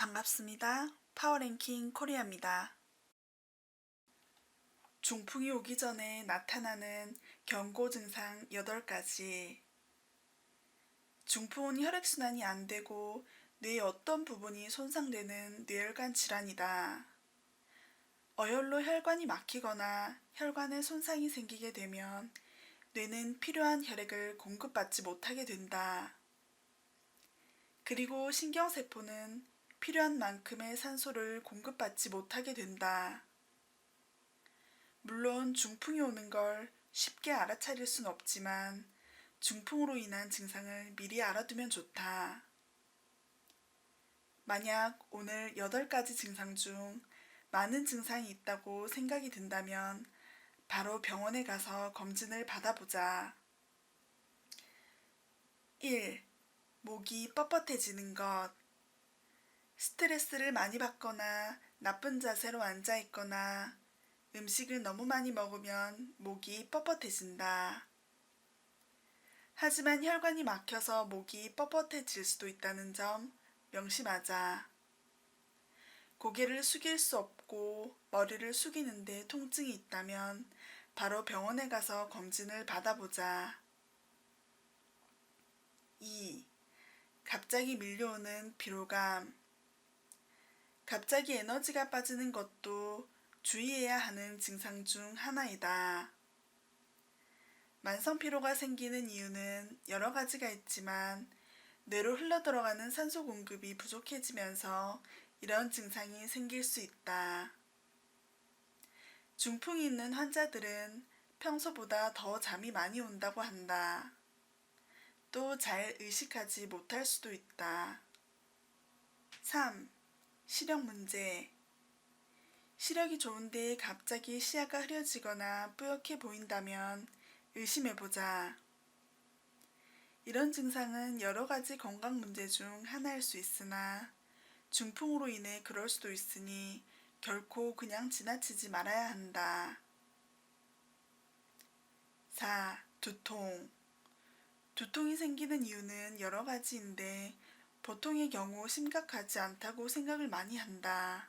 반갑습니다. 파워랭킹 코리아입니다. 중풍이 오기 전에 나타나는 경고 증상 8가지. 중풍은 혈액순환이 안 되고 뇌의 어떤 부분이 손상되는 뇌혈관 질환이다. 어혈로 혈관이 막히거나 혈관에 손상이 생기게 되면 뇌는 필요한 혈액을 공급받지 못하게 된다. 그리고 신경세포는 필요한 만큼의 산소를 공급받지 못하게 된다. 물론 중풍이 오는 걸 쉽게 알아차릴 순 없지만 중풍으로 인한 증상을 미리 알아두면 좋다. 만약 오늘 8가지 증상 중 많은 증상이 있다고 생각이 든다면 바로 병원에 가서 검진을 받아보자. 1. 목이 뻣뻣해지는 것. 스트레스를 많이 받거나 나쁜 자세로 앉아 있거나 음식을 너무 많이 먹으면 목이 뻣뻣해진다. 하지만 혈관이 막혀서 목이 뻣뻣해질 수도 있다는 점 명심하자. 고개를 숙일 수 없고 머리를 숙이는데 통증이 있다면 바로 병원에 가서 검진을 받아보자. 2. 갑자기 밀려오는 피로감. 갑자기 에너지가 빠지는 것도 주의해야 하는 증상 중 하나이다. 만성피로가 생기는 이유는 여러 가지가 있지만 뇌로 흘러들어가는 산소 공급이 부족해지면서 이런 증상이 생길 수 있다. 중풍이 있는 환자들은 평소보다 더 잠이 많이 온다고 한다. 또 잘 의식하지 못할 수도 있다. 3. 시력 문제. 시력이 좋은데 갑자기 시야가 흐려지거나 뿌옇게 보인다면 의심해보자. 이런 증상은 여러 가지 건강 문제 중 하나일 수 있으나 중풍으로 인해 그럴 수도 있으니 결코 그냥 지나치지 말아야 한다. 4. 두통. 두통이 생기는 이유는 여러 가지인데 보통의 경우 심각하지 않다고 생각을 많이 한다.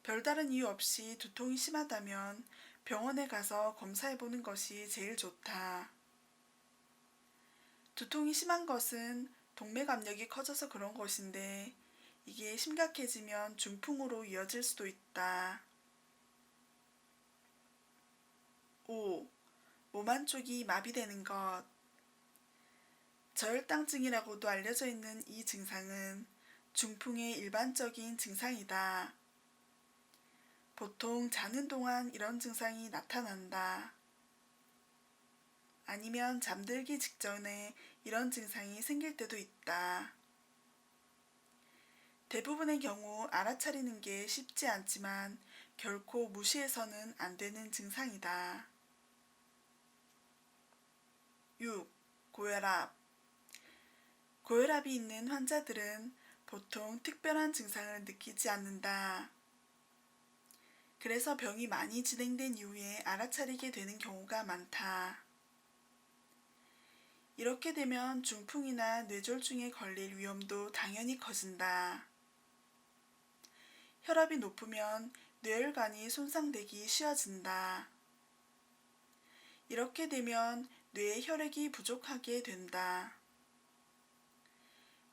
별다른 이유 없이 두통이 심하다면 병원에 가서 검사해보는 것이 제일 좋다. 두통이 심한 것은 동맥 압력이 커져서 그런 것인데 이게 심각해지면 중풍으로 이어질 수도 있다. 5. 몸 한쪽이 마비되는 것. 저혈당증이라고도 알려져 있는 이 증상은 중풍의 일반적인 증상이다. 보통 자는 동안 이런 증상이 나타난다. 아니면 잠들기 직전에 이런 증상이 생길 때도 있다. 대부분의 경우 알아차리는 게 쉽지 않지만 결코 무시해서는 안 되는 증상이다. 6. 고혈압. 고혈압이 있는 환자들은 보통 특별한 증상을 느끼지 않는다. 그래서 병이 많이 진행된 이후에 알아차리게 되는 경우가 많다. 이렇게 되면 중풍이나 뇌졸중에 걸릴 위험도 당연히 커진다. 혈압이 높으면 뇌혈관이 손상되기 쉬워진다. 이렇게 되면 뇌에 혈액이 부족하게 된다.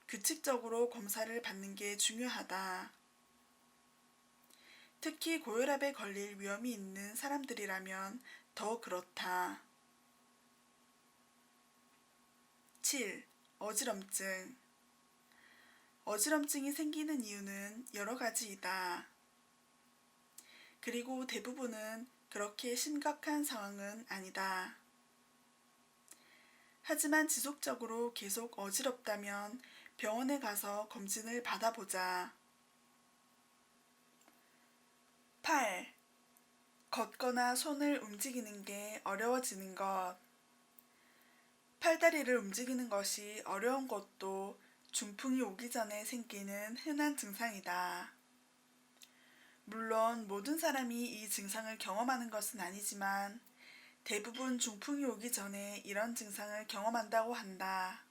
규칙적으로 검사를 받는 게 중요하다. 특히 고혈압에 걸릴 위험이 있는 사람들이라면 더 그렇다. 7. 어지럼증. 어지럼증이 생기는 이유는 여러 가지이다. 그리고 대부분은 그렇게 심각한 상황은 아니다. 하지만 지속적으로 계속 어지럽다면 병원에 가서 검진을 받아보자. 8. 걷거나 손을 움직이는 게 어려워지는 것. 팔다리를 움직이는 것이 어려운 것도 중풍이 오기 전에 생기는 흔한 증상이다. 물론 모든 사람이 이 증상을 경험하는 것은 아니지만 대부분 중풍이 오기 전에 이런 증상을 경험한다고 한다.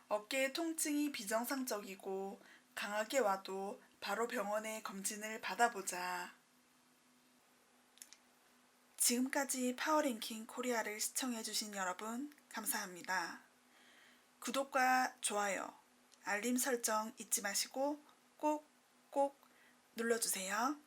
어깨 통증이 비정상적이고 강하게 와도 바로 병원에 검진을 받아보자. 지금까지 파워랭킹 코리아를 시청해주신 여러분 감사합니다. 구독과 좋아요, 알림 설정 잊지 마시고 꼭 눌러주세요.